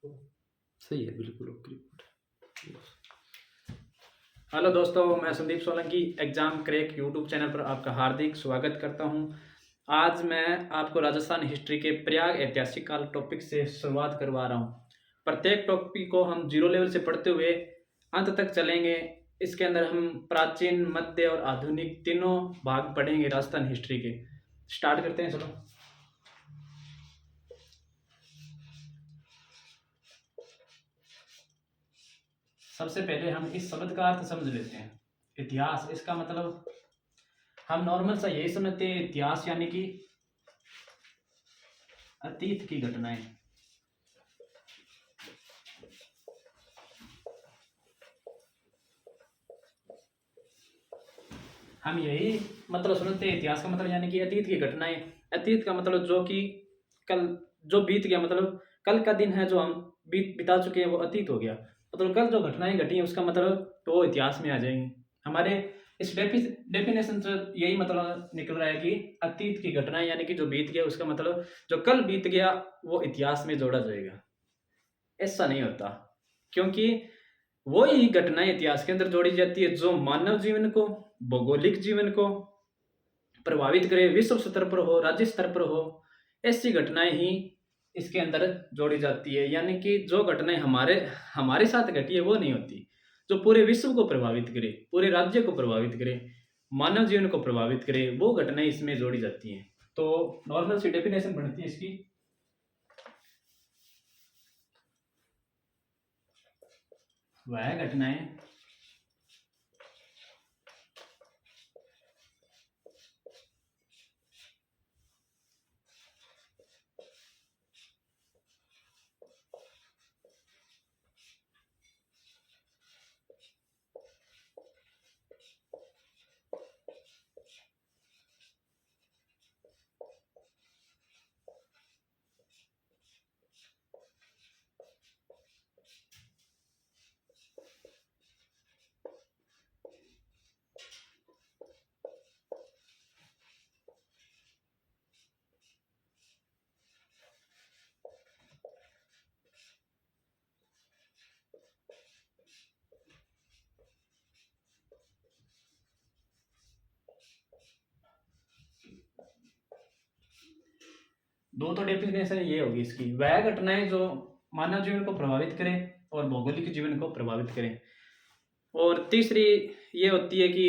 सही है, बिल्कुल ओके रिपोर्ट। हेलो दोस्तों, मैं Sandeep Solanki exam crack YouTube channel पर आपका हार्दिक स्वागत करता हूं। आज मैं आपको राजस्थान हिस्ट्री के प्रयाग ऐतिहासिक काल टॉपिक से शुरुआत करवा रहा हूं। प्रत्येक टॉपिक को हम जीरो लेवल से पढ़ते हुए अंत तक चलेंगे। इसके अंदर हम प्राचीन, मध्य और आधुनिक तीनों भाग पढ़ेंगे राजस्थान हिस्ट्री के। स्टार्ट करते हैं, चलो। सबसे पहले हम इस शब्द का अर्थ समझ लेते हैं। इतिहास, इसका मतलब हम नॉर्मल सा यही समझते हैं, इतिहास यानी कि अतीत की घटनाएं। हम यही मतलब समझते हैं, इतिहास का मतलब यानी कि अतीत की घटनाएं। अतीत का मतलब जो कि कल, जो बीत गया, मतलब कल का दिन है जो हम बिता चुके हैं, वो अतीत हो गया। मतलब कल जो घटनाएं घटी हैं उसका मतलब तो वो इतिहास में आ जाएंगी। हमारे इस डेफिनेशन से यही मतलब निकल रहा है कि अतीत की घटनाएं यानी कि जो बीत गया उसका मतलब जो कल बीत गया वो इतिहास में जोड़ा जाएगा। ऐसा नहीं होता, क्योंकि वो ही घटनाएं इतिहास के अंदर जोड़ी जाती है जो मानव जीवन को, भौगोलिक जीवन को प्रभावित करे, विश्व स्तर पर हो, राज्य स्तर पर हो। ऐसी घटनाएं ही इसके अंदर जोड़ी जाती है। यानी कि जो घटनाएं हमारे हमारे साथ घटी है वो नहीं होती। जो पूरे विश्व को प्रभावित करे, पूरे राज्य को प्रभावित करे, मानव जीवन को प्रभावित करे, वो घटनाएं इसमें जोड़ी जाती हैं। तो नॉर्मल सी डेफिनेशन बनती है इसकी। वह घटनाएं दो तो डेफिनेशन ये होगी इसकी। वह घटनाएं जो मानव जीवन को प्रभावित करें और भौगोलिक जीवन को प्रभावित करें। और तीसरी ये होती है कि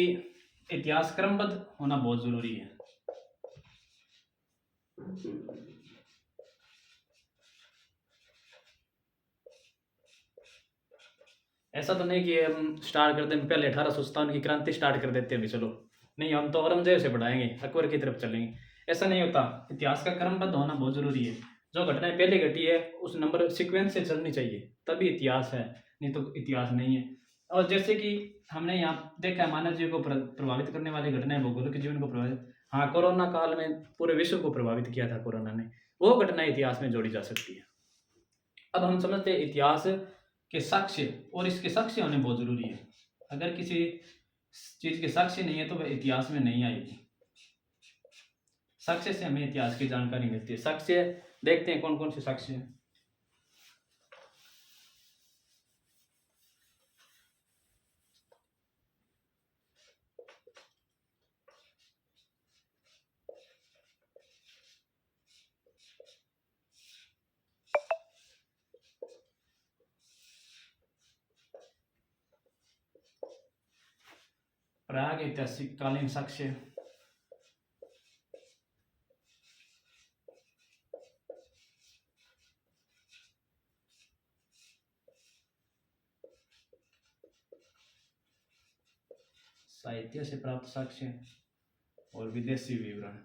इतिहास क्रमबद्ध होना बहुत जरूरी है। ऐसा तो नहीं कि हम स्टार्ट करते हैं पहले 1857 की क्रांति स्टार्ट कर देते हैं अभी, चलो नहीं, हम तो औरंगजेब से बढ़ाएंगे, अकबर की तरफ चलेंगे। ऐसा नहीं होता। इतिहास का क्रमबद्ध होना बहुत जरूरी है। जो घटनाएं पहले घटी है उस नंबर सीक्वेंस से चलनी चाहिए, तभी इतिहास है, नहीं तो इतिहास नहीं है। और जैसे कि हमने यहाँ देखा है, मानव जीवन को प्रभावित करने वाली घटनाएं, भौगोलिक जीवन को प्रभावित, हाँ, कोरोना काल में पूरे विश्व को प्रभावित किया था कोरोना ने, वो घटनाएं इतिहास में जोड़ी जा सकती है। अब हम समझते हैं इतिहास के साक्ष्य, और इसके साक्ष्य होने बहुत जरूरी है। अगर किसी चीज के साक्ष्य नहीं है तो वह इतिहास में नहीं आएगी। साक्ष्य से हमें इतिहास की जानकारी मिलती है। साक्ष्य देखते हैं कौन कौन से साक्ष्य हैं। प्राग ऐतिहासिक कालीन साक्ष्य। साहित्य से प्राप्त साक्ष्य और विदेशी विवरण।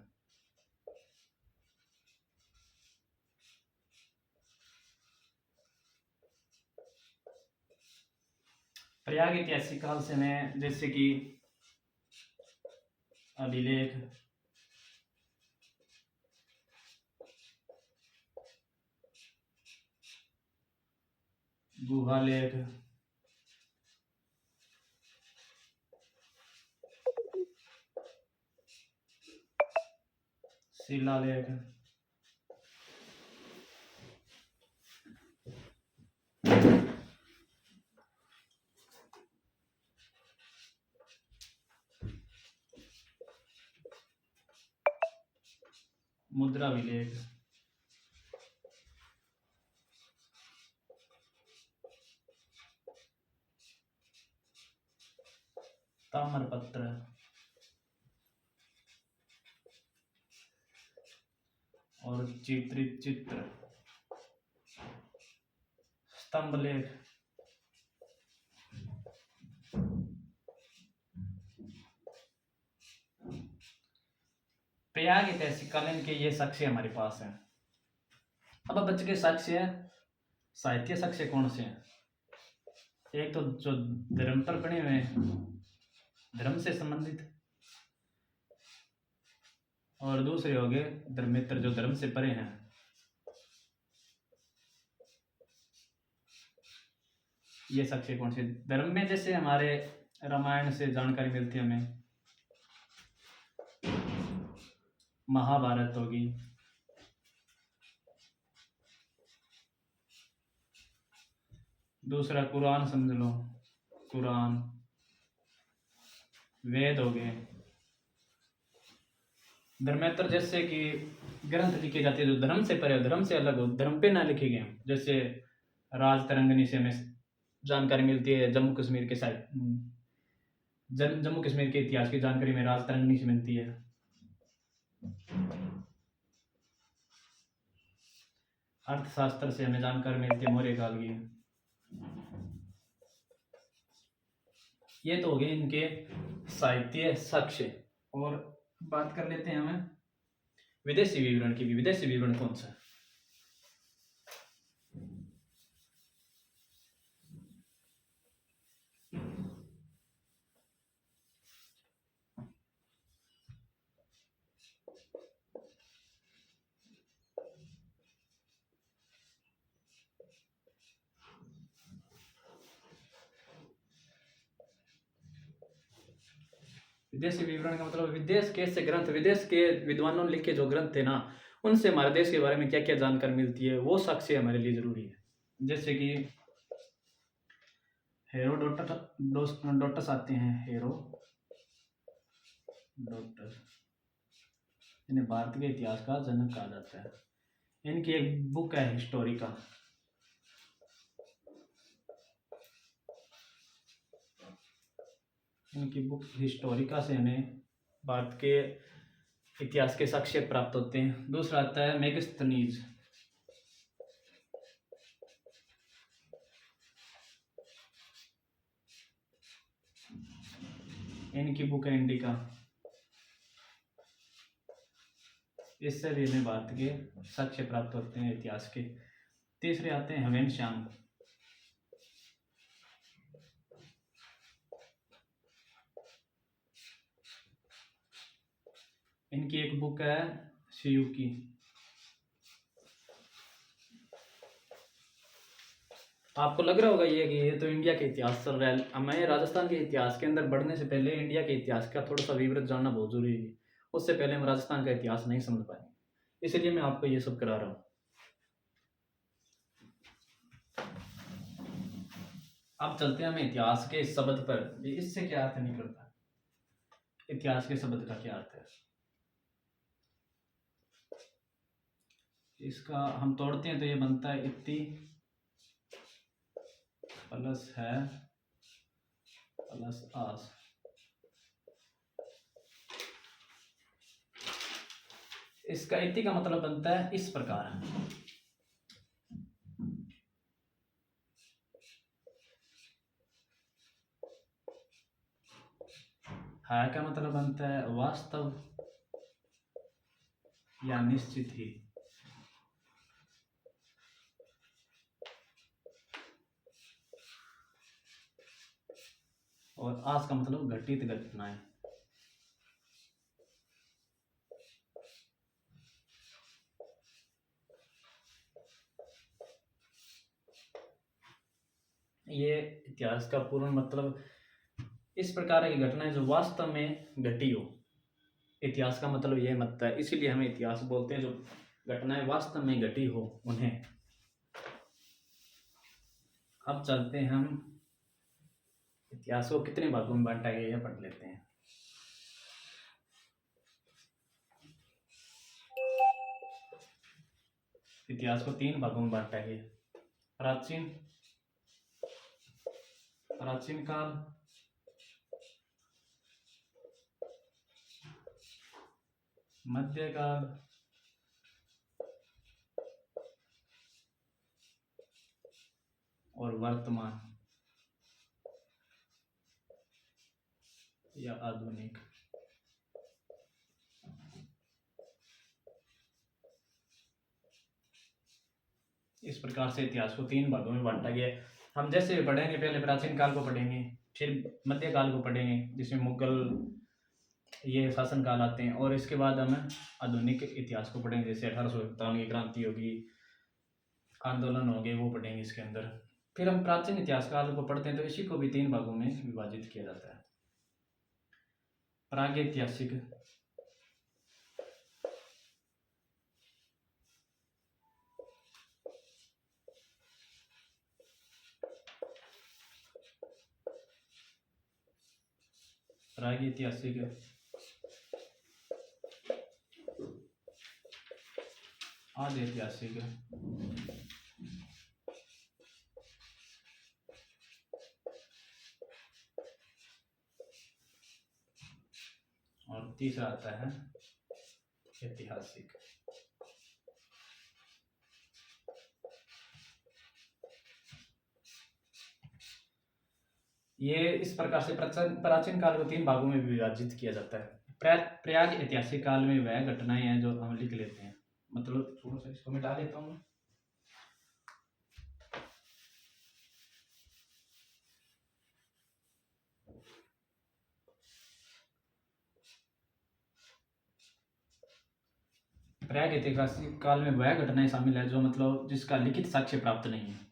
प्रयाग ऐतिहासिक काल से मैं जैसे कि अभिलेख, गुहालेख, शिलालेख, मुद्रा विलेख, ताम्रपत्र, और चित्रित चित्र, स्तंभ लेख, प्रयाग ऐतिहासिक कालीन के ये साक्ष्य हमारे पास है। अब बच के साक्ष्य साहित्य साक्ष्य कौन से हैं? एक तो जो धर्म पर बने हुए हैं, धर्म से संबंधित, और दूसरे हो गए धर्मेतर जो धर्म से परे हैं। ये साक्ष्य कौन से? धर्म में जैसे हमारे रामायण से जानकारी मिलती है हमें, महाभारत होगी, दूसरा कुरान समझ लो, कुरान, वेद हो गए। धर्मेतर जैसे कि ग्रंथ लिखे जाते हैं जो धर्म से परे, धर्म से अलग हो, धर्म पे ना लिखे गए, जैसे राज तरंगिणी से हमें जानकारी मिलती है, जम्मू कश्मीर के जम्मू कश्मीर के इतिहास की जानकारी में राज तरंगिणी से मिलती है। अर्थशास्त्र से हमें जानकारी मिलती है मौर्य काल की। ये तो हो गए इनके साहित्य साक्ष्य। और बात कर लेते हैं हमें विदेशी विवरण की भी। विदेशी विवरण कौन सा है? विदेशी विवरण का मतलब विदेश के ऐसे ग्रंथ, विदेश के विद्वानों ने लिखे जो ग्रंथ थे ना, उनसे हमारे देश के बारे में क्या क्या जानकारी मिलती है, वो साक्ष्य हमारे लिए जरूरी है। जैसे कि हेरोडोटस आते हैं, हेरोडोटस, इन्हें भारत के इतिहास का जनक कहा जाता है। इनकी एक बुक है हिस्टोरिका, इनकी बुक हिस्टोरिका से हमें भारत के इतिहास के साक्ष्य प्राप्त होते हैं। दूसरा आता है मेगस्थनीज, इनकी बुक है इंडिका, इससे भी हमें भारत के साक्ष्य प्राप्त होते हैं इतिहास के। तीसरे आते हैं हवेन श्याम, इनकी एक बुक है शियुकी। आपको लग रहा होगा ये कि ये तो इंडिया के इतिहास चल रहा है, हमें राजस्थान के इतिहास के अंदर बढ़ने से पहले इंडिया के इतिहास का थोड़ा सा विवरण जानना बहुत जरूरी है। उससे पहले हम राजस्थान का इतिहास नहीं समझ पाएंगे, इसलिए मैं आपको ये सब करा रहा हूँ। अब चलते हैं हम इतिहास के शब्द पर, इससे क्या अर्थ निकलता है, इतिहास के शब्द का क्या अर्थ है। इसका हम तोड़ते हैं तो ये बनता है इति प्लस है प्लस आस। इसका इति का मतलब बनता है इस प्रकार, है का मतलब बनता है वास्तव या निश्चित ही, और आस का मतलब घटित घटनाएं। ये इतिहास का पूर्ण मतलब इस प्रकार की घटनाएं जो वास्तव में घटी हो, इतिहास का मतलब यह मतलब है, इसीलिए हमें इतिहास बोलते हैं, जो घटनाएं वास्तव में घटी हो उन्हें। अब चलते हैं हम इतिहास को कितने भागों में बांटा गया है पढ़ लेते हैं। इतिहास को तीन भागों में बांटा गया। प्राचीन प्राचीन काल, मध्यकाल और वर्तमान या आधुनिक। इस प्रकार से इतिहास को तीन भागों में बांटा गया है। हम जैसे पढ़ेंगे, पहले प्राचीन काल को पढ़ेंगे, फिर मध्यकाल को पढ़ेंगे जिसमें मुगल ये शासन काल आते हैं, और इसके बाद हम आधुनिक इतिहास को पढ़ेंगे, जैसे 1857 की क्रांति होगी, आंदोलन हो गए, वो पढ़ेंगे इसके अंदर। फिर हम प्राचीन इतिहास काल को पढ़ते हैं तो इसी को भी तीन भागों में विभाजित किया जाता है। प्रागैतिहासिक, प्रागैतिहासिक, आधैतिहासिक और तीसरा आता है ऐतिहासिक। ये इस प्रकार से प्राचीन काल को तीन भागों में विभाजित किया जाता है। प्रयाग ऐतिहासिक काल में वह घटनाएं हैं जो हम लिख लेते हैं, मतलब थोड़ा सा इसको मिटा लेता हूँ। प्रयाग ऐतिहासिक काल में वह घटनाएं शामिल है जो मतलब जिसका लिखित साक्ष्य प्राप्त नहीं है।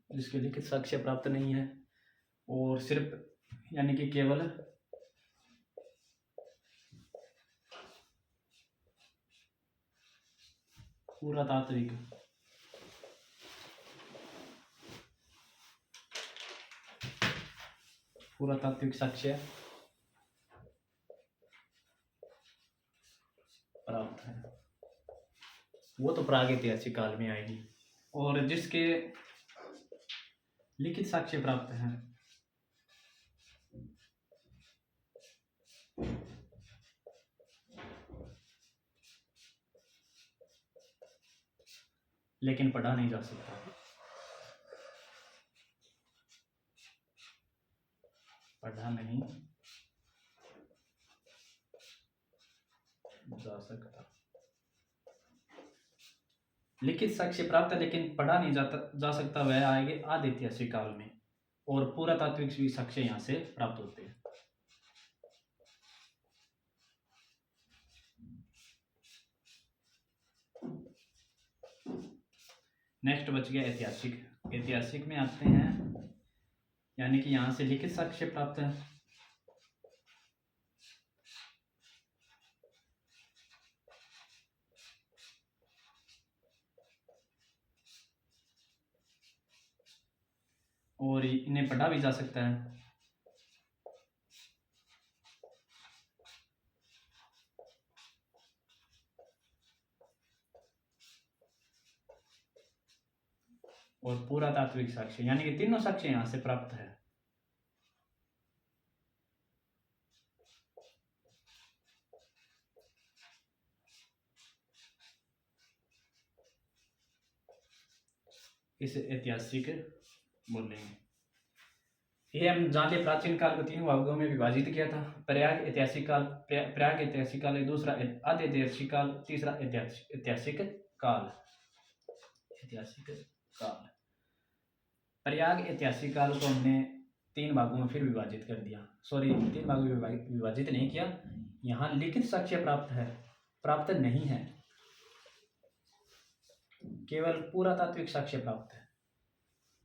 जिसके लिखित साक्ष्य प्राप्त नहीं है और सिर्फ यानी कि केवल पुरातात्विक साक्ष्य प्राप्त है, वो तो प्रागैतिहासिक काल में आएगी। और जिसके लिखित साक्ष्य प्राप्त है लेकिन पढ़ा नहीं जा सकता, पढ़ा नहीं जा सकता। लिखित साक्ष्य प्राप्त है लेकिन पढ़ा नहीं जा सकता, वह आएंगे आधैतिहासिक काल में। और पुरातात्विक भी साक्ष्य यहाँ से प्राप्त होते हैं। नेक्स्ट बच गया ऐतिहासिक। ऐतिहासिक में आते हैं, यानी कि यहाँ से लिखित साक्ष्य प्राप्त है और इन्हें पढ़ा भी जा सकता है। और पुरातात्विक साक्ष्य, यानी कि तीनों साक्ष्य यहाँ से प्राप्त है। इसे ऐतिहासिक बोलेंगे। ये हम जान ले प्राचीन काल को तीन भागों में विभाजित किया था। प्रयाग ऐतिहासिक काल, प्रयाग ऐतिहासिक काल, दूसरा आधैतिहासिक काल, तीसरा ऐतिहासिक काल। ऐतिहासिक काल, प्रयाग ऐतिहासिक काल को हमने तीन भागों में फिर विभाजित कर दिया। सॉरी, तीन भागों में विभाजित नहीं किया। यहाँ लिखित साक्ष्य प्राप्त नहीं है, केवल पुरातात्विक साक्ष्य प्राप्त है।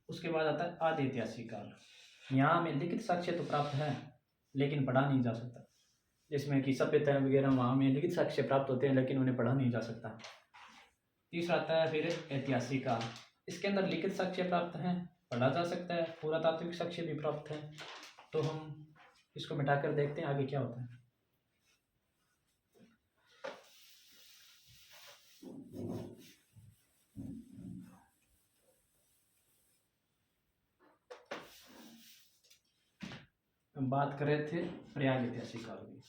उसके बाद आता है आधैतिहासिक काल। यहाँ में लिखित साक्ष्य तो प्राप्त है लेकिन पढ़ा नहीं जा सकता, जिसमें कि सभ्यता वगैरह वहाँ में लिखित साक्ष्य प्राप्त होते हैं लेकिन उन्हें पढ़ा नहीं जा सकता। तीसरा आता है फिर ऐतिहासिक काल। इसके अंदर लिखित साक्ष्य प्राप्त हैं, पढ़ा जा सकता है, पुरातात्विक साक्ष्य भी प्राप्त है। तो हम इसको मिटाकर देखते हैं आगे क्या होता है। हम बात कर रहे थे प्रयाग ऐतिहासिक काल की।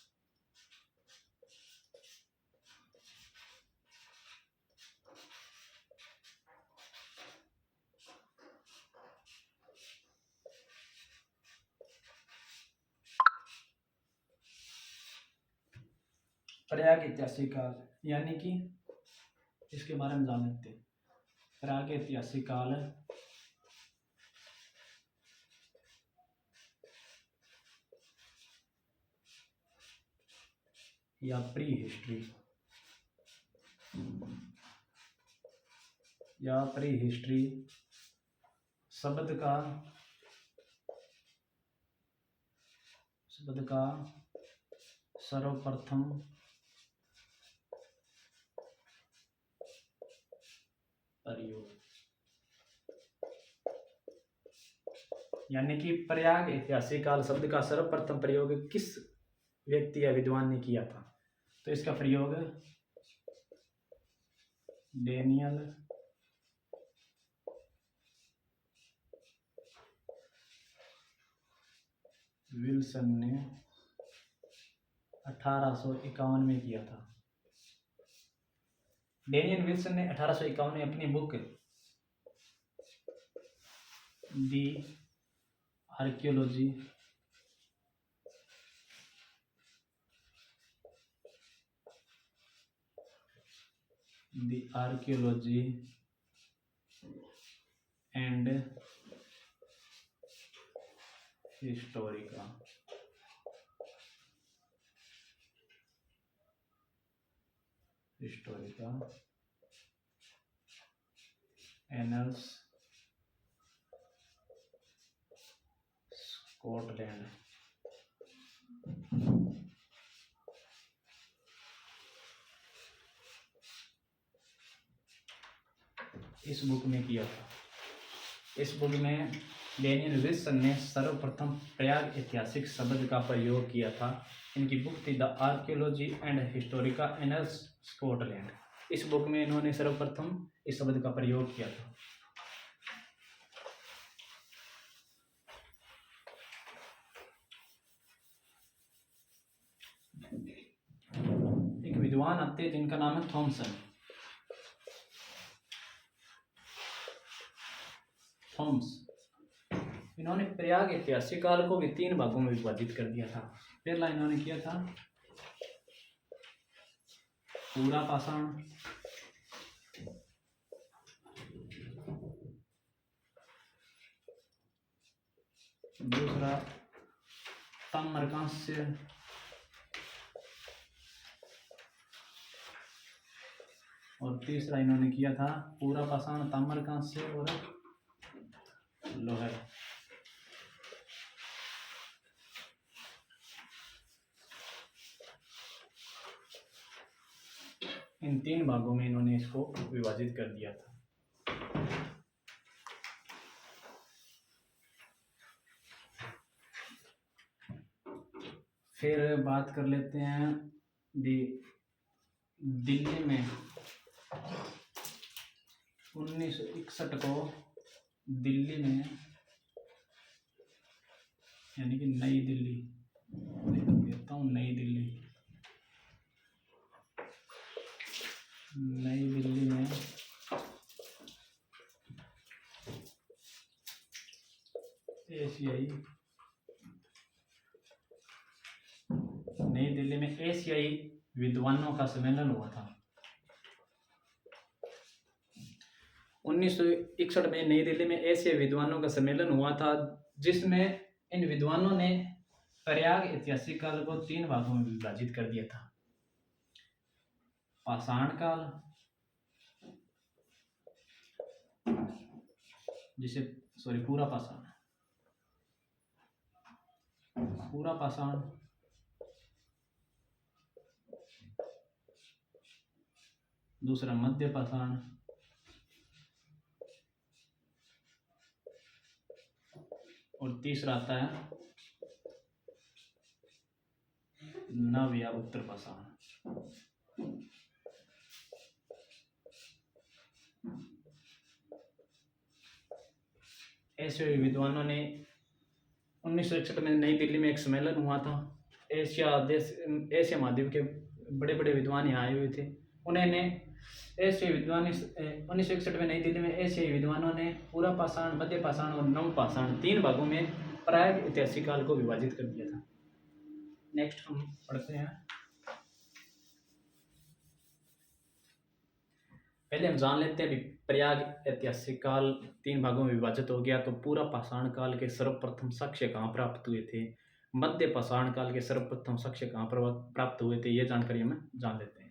प्रयाग ऐतिहासिक काल यानी कि इसके बारे में जान लेते हैं। प्रयाग ऐतिहासिक काल या प्री हिस्ट्री शब्द का सर्वप्रथम प्रयोग, यानी कि प्रयाग ऐतिहासिक काल शब्द का सर्वप्रथम प्रयोग किस व्यक्ति या विद्वान ने किया था? तो इसका प्रयोग डेनियल विल्सन ने 1851 में किया था। डेनियल विल्सन ने 1851 में अपनी book the archaeology and Historica annuls Scotland. इस बुक में किया था। इस बुक में डेनियल विल्सन ने सर्वप्रथम प्रयाग ऐतिहासिक शब्द का प्रयोग किया था। इनकी बुक थी the archaeology and Historica annuls Scotland. इस बुक में इन्होंने सर्वप्रथम इस शब्द का प्रयोग किया था। एक विद्वान आते जिनका नाम है थॉम्सन। इन्होंने प्रयाग ऐतिहासिक काल को भी 3 भागों में विभाजित कर दिया था। पहला इन्होंने किया था पूरा पाषाण, दूसरा ताम्रकांस्य, और तीसरा इन्होंने किया था पूरा पाषाण, ताम्रकांस्य और लोहा। इन 3 भागों में इन्होंने इसको विभाजित कर दिया था। फिर बात कर लेते हैं दिल्ली में 1961 को दिल्ली में, यानी कि नई दिल्ली, कहता हूँ नई दिल्ली में एशियाई विद्वानों का सम्मेलन हुआ था। 1961 में नई दिल्ली में एशियाई विद्वानों का सम्मेलन हुआ था, जिसमें इन विद्वानों ने प्रयाग ऐतिहासिक काल को 3 भागों में विभाजित कर दिया था। पाषाण काल, पूरा पाषाण, दूसरा मध्य पाषाण और तीसरा आता है नव या उत्तर पाषाण। ऐसे विद्वानों ने 1961 में नई दिल्ली में एक सम्मेलन हुआ था। एशिया महाद्वीप के बड़े बड़े विद्वान यहाँ आए हुए थे। उन्होंने एशियाई विद्वान 1961 में नई दिल्ली में एशियाई विद्वानों ने पूरा पाषाण, मध्य पाषाण और नव पाषाण 3 भागों में प्राग ऐतिहासिक काल को विभाजित कर दिया था। नेक्स्ट हम पढ़ते हैं। पहले हम जान लेते हैं प्रयाग ऐतिहासिक काल 3 भागों में विभाजित हो गया तो पूरा पाषाण काल के सर्वप्रथम साक्ष्य कहाँ प्राप्त हुए थे, मध्य पाषाण काल के सर्वप्रथम साक्ष्य कहाँ प्राप्त हुए थे, ये जानकारी हमें जान लेते हैं।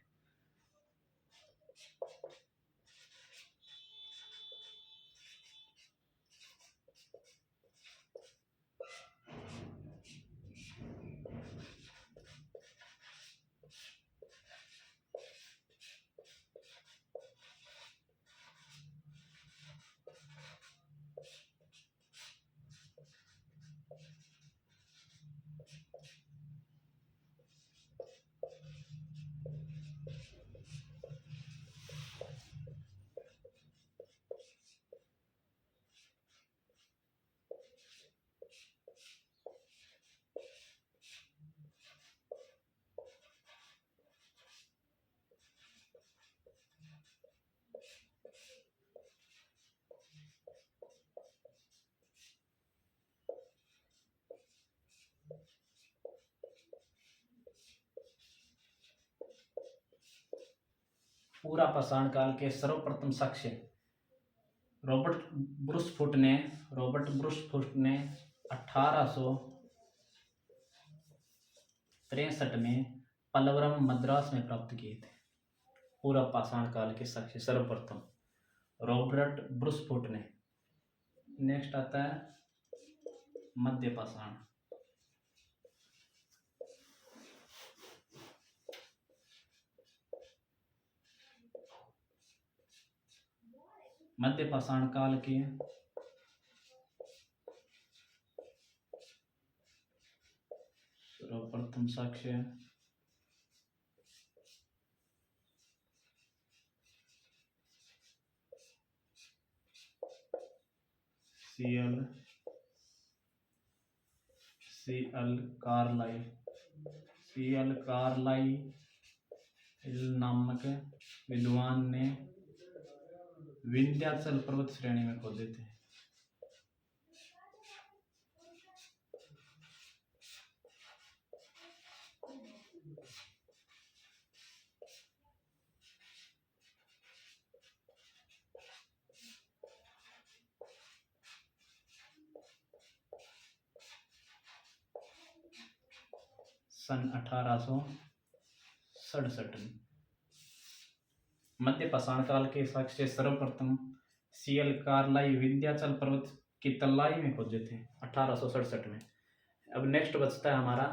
पूरा पाषाण काल के सर्वप्रथम साक्ष्य रॉबर्ट ब्रूसफुट ने 1863 में पल्लवरम मद्रास में प्राप्त किए थे। पूरा पाषाण काल के साक्ष्य सर्वप्रथम रॉबर्ट ब्रूसफुट ने। नेक्स्ट आता है मध्य पाषाण। मध्य पाषाण काल के सर्वप्रथम साक्ष्य सीएल कार्लाइल नामक विद्वान ने विंध्याचल पर्वत श्रेणी में खोजे थे। सन 1867 में मध्य पाषाण काल के साक्ष्य सर्वप्रथम सीएल कार्लाइल विंध्याचल पर्वत की तलाई में खोजे थे 1867 में। अब नेक्स्ट बचता है हमारा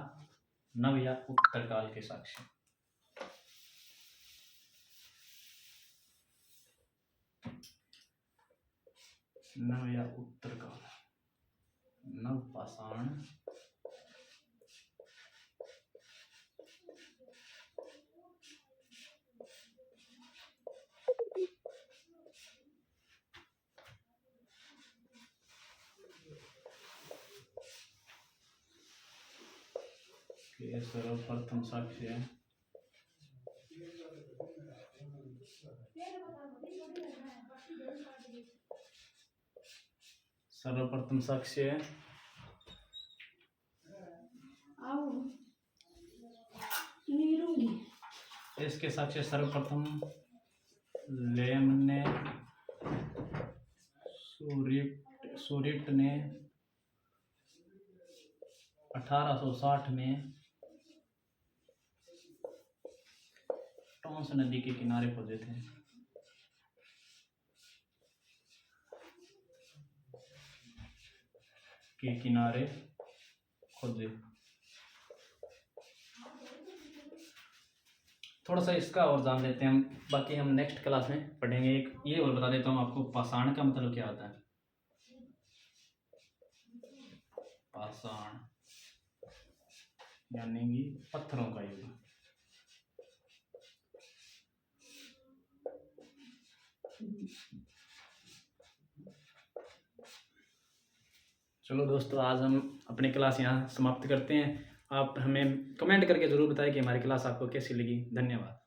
नव या उत्तर काल के साक्ष्य। नव या उत्तर काल, नव पाषाण, सर्वप्रथम साक्ष्य है इसके साक्ष्य सर्वप्रथम लेम ने सूरिट ने 1860 में टॉन्स नदी के किनारे खोजे थे। थोड़ा सा इसका और जान लेते हैं हम, बाकी हम नेक्स्ट क्लास में पढ़ेंगे। एक ये और बता देता हूँ आपको, पाषाण का मतलब क्या होता है। पाषाण यानी कि पत्थरों का युग। चलो दोस्तों, आज हम अपनी क्लास यहाँ समाप्त करते हैं। आप हमें कमेंट करके ज़रूर बताएं कि हमारी क्लास आपको कैसी लगी। धन्यवाद।